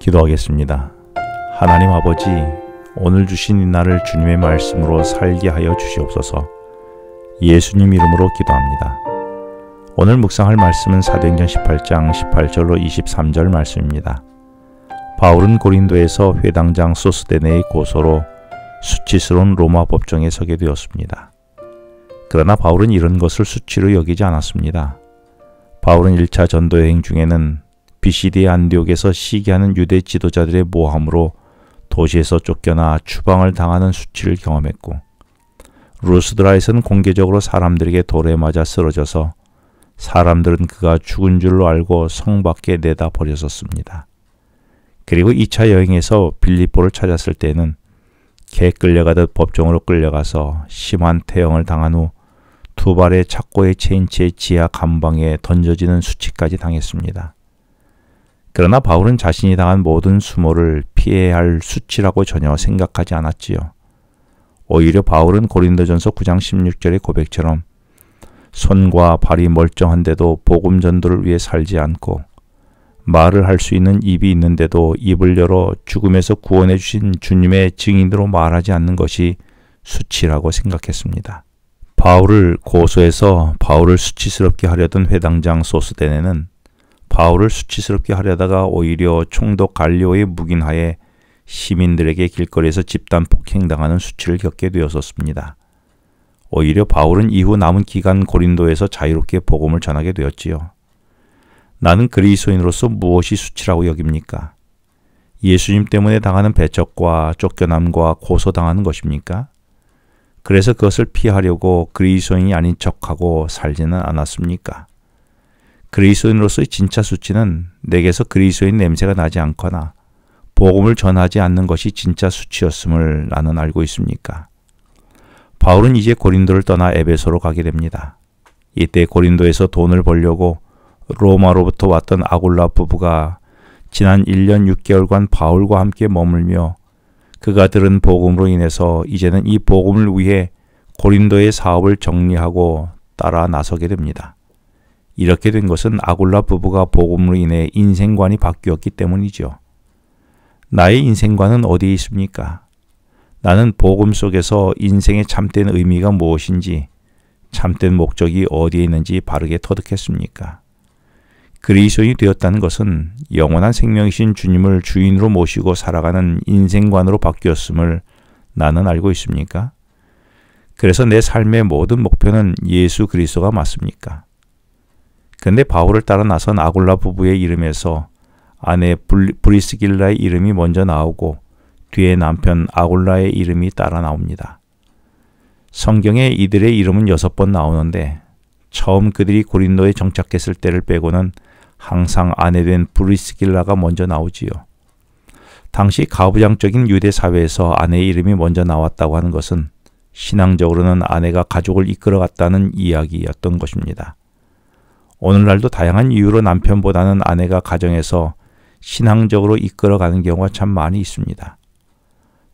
기도하겠습니다. 하나님 아버지, 오늘 주신 이 날을 주님의 말씀으로 살게 하여 주시옵소서. 예수님 이름으로 기도합니다. 오늘 묵상할 말씀은 사도행전 18장 18절로 23절 말씀입니다. 바울은 고린도에서 회당장 소스데네의 고소로 수치스러운 로마 법정에 서게 되었습니다. 그러나 바울은 이런 것을 수치로 여기지 않았습니다. 바울은 1차 전도 여행 중에는 비시디의 안디옥에서 시기하는 유대 지도자들의 모함으로 도시에서 쫓겨나 추방을 당하는 수치를 경험했고, 루스드라에서는 공개적으로 사람들에게 돌에 맞아 쓰러져서 사람들은 그가 죽은 줄로 알고 성 밖에 내다 버렸었습니다. 그리고 2차 여행에서 빌립보를 찾았을 때는 개 끌려가듯 법정으로 끌려가서 심한 태형을 당한 후 두 발의 착고에 채인 채 지하 감방에 던져지는 수치까지 당했습니다. 그러나 바울은 자신이 당한 모든 수모를 피해야 할 수치라고 전혀 생각하지 않았지요. 오히려 바울은 고린도전서 9장 16절의 고백처럼 손과 발이 멀쩡한데도 복음 전도를 위해 살지 않고, 말을 할 수 있는 입이 있는데도 입을 열어 죽음에서 구원해 주신 주님의 증인으로 말하지 않는 것이 수치라고 생각했습니다. 바울을 고소해서 바울을 수치스럽게 하려던 회당장 소스데네는 바울을 수치스럽게 하려다가 오히려 총독 갈리오의 묵인하에 시민들에게 길거리에서 집단 폭행당하는 수치를 겪게 되었었습니다. 오히려 바울은 이후 남은 기간 고린도에서 자유롭게 복음을 전하게 되었지요. 나는 그리스도인으로서 무엇이 수치라고 여깁니까? 예수님 때문에 당하는 배척과 쫓겨남과 고소당하는 것입니까? 그래서 그것을 피하려고 그리스도인이 아닌 척하고 살지는 않았습니까? 그리스도인으로서의 진짜 수치는 내게서 그리스도인 냄새가 나지 않거나 복음을 전하지 않는 것이 진짜 수치였음을 나는 알고 있습니까? 바울은 이제 고린도를 떠나 에베소로 가게 됩니다. 이때 고린도에서 돈을 벌려고 로마로부터 왔던 아굴라 부부가 지난 1년 6개월간 바울과 함께 머물며 그가 들은 복음으로 인해서 이제는 이 복음을 위해 고린도의 사업을 정리하고 따라 나서게 됩니다. 이렇게 된 것은 아굴라 부부가 복음으로 인해 인생관이 바뀌었기 때문이죠. 나의 인생관은 어디에 있습니까? 나는 복음 속에서 인생의 참된 의미가 무엇인지, 참된 목적이 어디에 있는지 바르게 터득했습니까? 그리스도인이 되었다는 것은 영원한 생명이신 주님을 주인으로 모시고 살아가는 인생관으로 바뀌었음을 나는 알고 있습니까? 그래서 내 삶의 모든 목표는 예수 그리스도가 맞습니까? 그런데 바울을 따라 나선 아굴라 부부의 이름에서 아내 브리스길라의 이름이 먼저 나오고 뒤에 남편 아굴라의 이름이 따라 나옵니다. 성경에 이들의 이름은 6번 나오는데 처음 그들이 고린도에 정착했을 때를 빼고는 항상 아내된 브리스길라가 먼저 나오지요. 당시 가부장적인 유대 사회에서 아내의 이름이 먼저 나왔다고 하는 것은 신앙적으로는 아내가 가족을 이끌어갔다는 이야기였던 것입니다. 오늘날도 다양한 이유로 남편보다는 아내가 가정에서 신앙적으로 이끌어가는 경우가 참 많이 있습니다.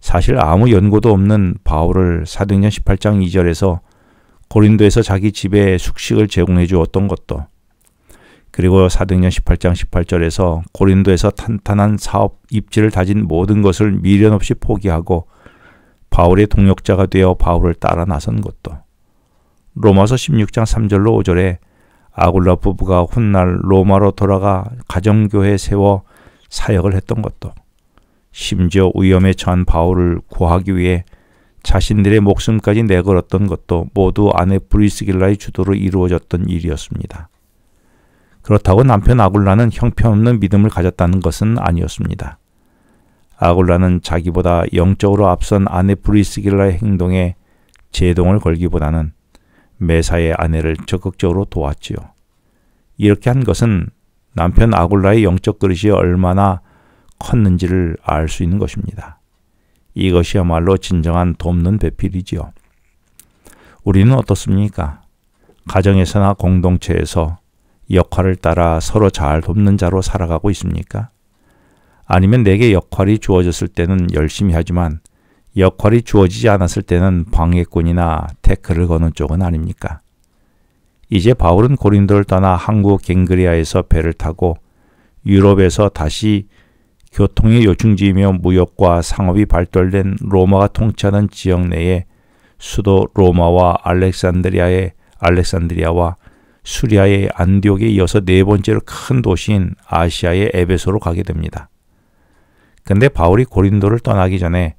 사실 아무 연고도 없는 바울을 사도행전 18장 2절에서 고린도에서 자기 집에 숙식을 제공해 주었던 것도, 그리고 사도행전 18장 18절에서 고린도에서 탄탄한 사업 입지를 다진 모든 것을 미련 없이 포기하고 바울의 동역자가 되어 바울을 따라 나선 것도, 로마서 16장 3절로 5절에 아굴라 부부가 훗날 로마로 돌아가 가정교회 세워 사역을 했던 것도, 심지어 위험에 처한 바울을 구하기 위해 자신들의 목숨까지 내걸었던 것도 모두 아내 브리스길라의 주도로 이루어졌던 일이었습니다. 그렇다고 남편 아굴라는 형편없는 믿음을 가졌다는 것은 아니었습니다. 아굴라는 자기보다 영적으로 앞선 아내 브리스길라의 행동에 제동을 걸기보다는 매사에 아내를 적극적으로 도왔지요. 이렇게 한 것은 남편 아굴라의 영적 그릇이 얼마나 컸는지를 알 수 있는 것입니다. 이것이야말로 진정한 돕는 배필이지요. 우리는 어떻습니까? 가정에서나 공동체에서 역할을 따라 서로 잘 돕는 자로 살아가고 있습니까? 아니면 내게 역할이 주어졌을 때는 열심히 하지만 역할이 주어지지 않았을 때는 방해꾼이나 태클을 거는 쪽은 아닙니까? 이제 바울은 고린도를 떠나 항구 갱그리아에서 배를 타고 유럽에서 다시 교통의 요충지이며 무역과 상업이 발달된 로마가 통치하던 지역 내에 수도 로마와 알렉산드리아와 수리아의 안디옥에 이어서 네 번째로 큰 도시인 아시아의 에베소로 가게 됩니다. 근데 바울이 고린도를 떠나기 전에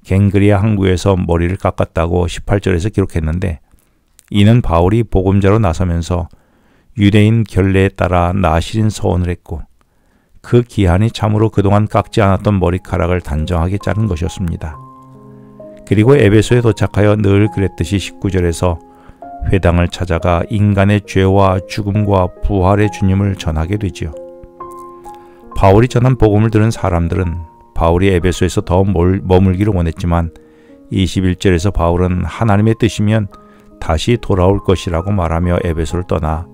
갱그리아 항구에서 머리를 깎았다고 18절에서 기록했는데, 이는 바울이 복음자로 나서면서 유대인 결례에 따라 나실인 서원을 했고 그 기한이 참으로 그동안 깎지 않았던 머리카락을 단정하게 자른 것이었습니다. 그리고 에베소에 도착하여 늘 그랬듯이 19절에서 회당을 찾아가 인간의 죄와 죽음과 부활의 주님을 전하게 되지요. 바울이 전한 복음을 들은 사람들은 바울이 에베소에서 더 머물기를 원했지만 21절에서 바울은 하나님의 뜻이면 다시 돌아올 것이라고 말하며 에베소를 떠나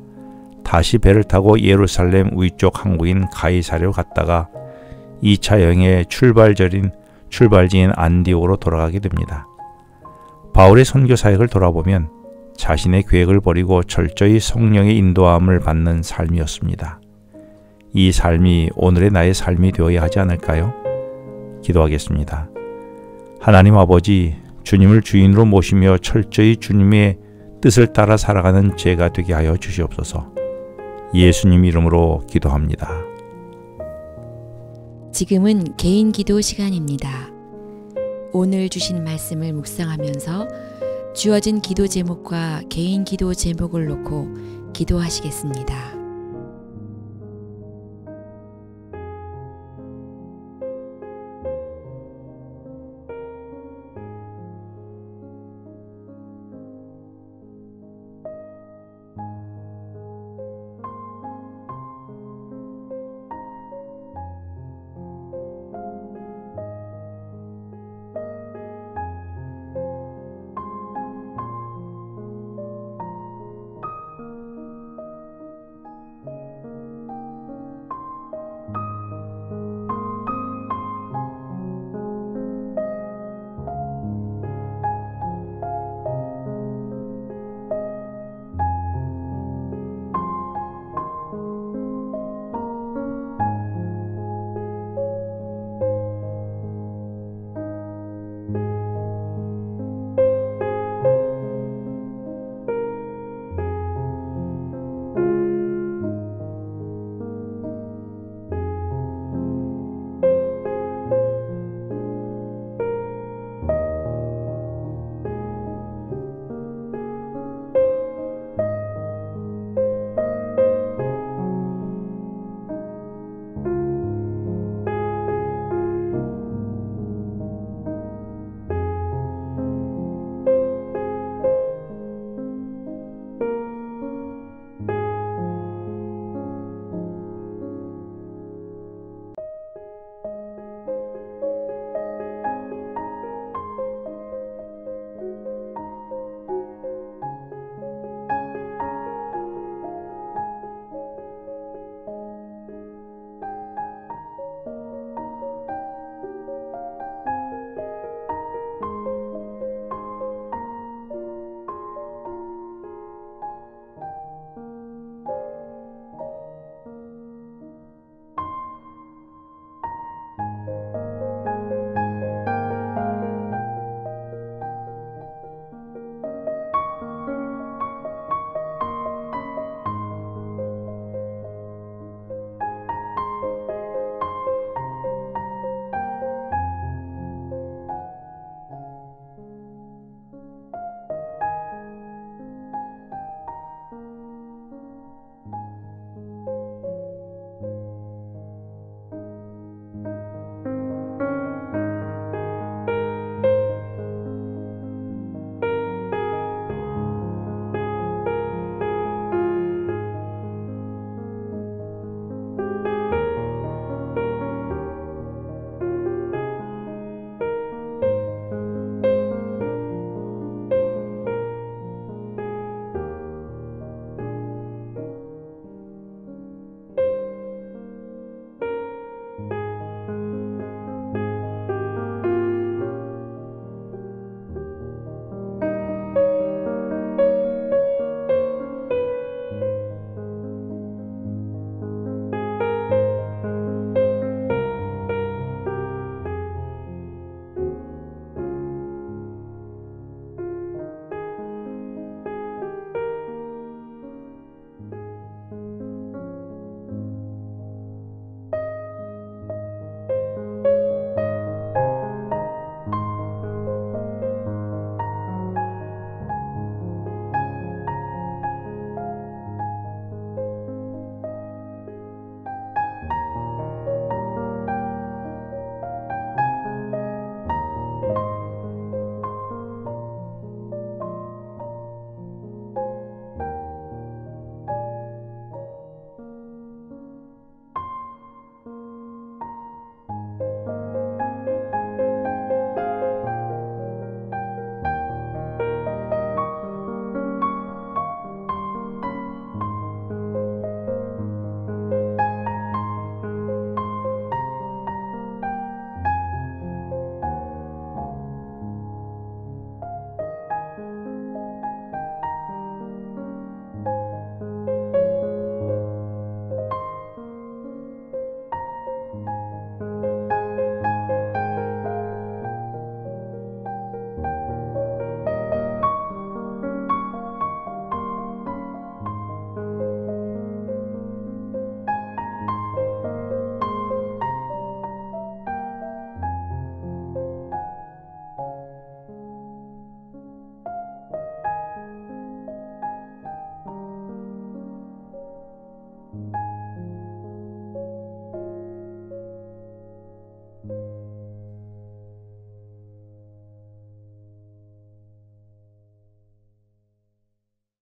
다시 배를 타고 예루살렘 위쪽 항구인 가이사랴로 갔다가 2차 여행의 출발지인 안디옥으로 돌아가게 됩니다. 바울의 선교 사역을 돌아보면 자신의 계획을 버리고 철저히 성령의 인도함을 받는 삶이었습니다. 이 삶이 오늘의 나의 삶이 되어야 하지 않을까요? 기도하겠습니다. 하나님 아버지, 주님을 주인으로 모시며 철저히 주님의 뜻을 따라 살아가는 제가 되게 하여 주시옵소서. 예수님 이름으로 기도합니다. 지금은 개인 기도 시간입니다. 오늘 주신 말씀을 묵상하면서 주어진 기도 제목과 개인 기도 제목을 놓고 기도하시겠습니다.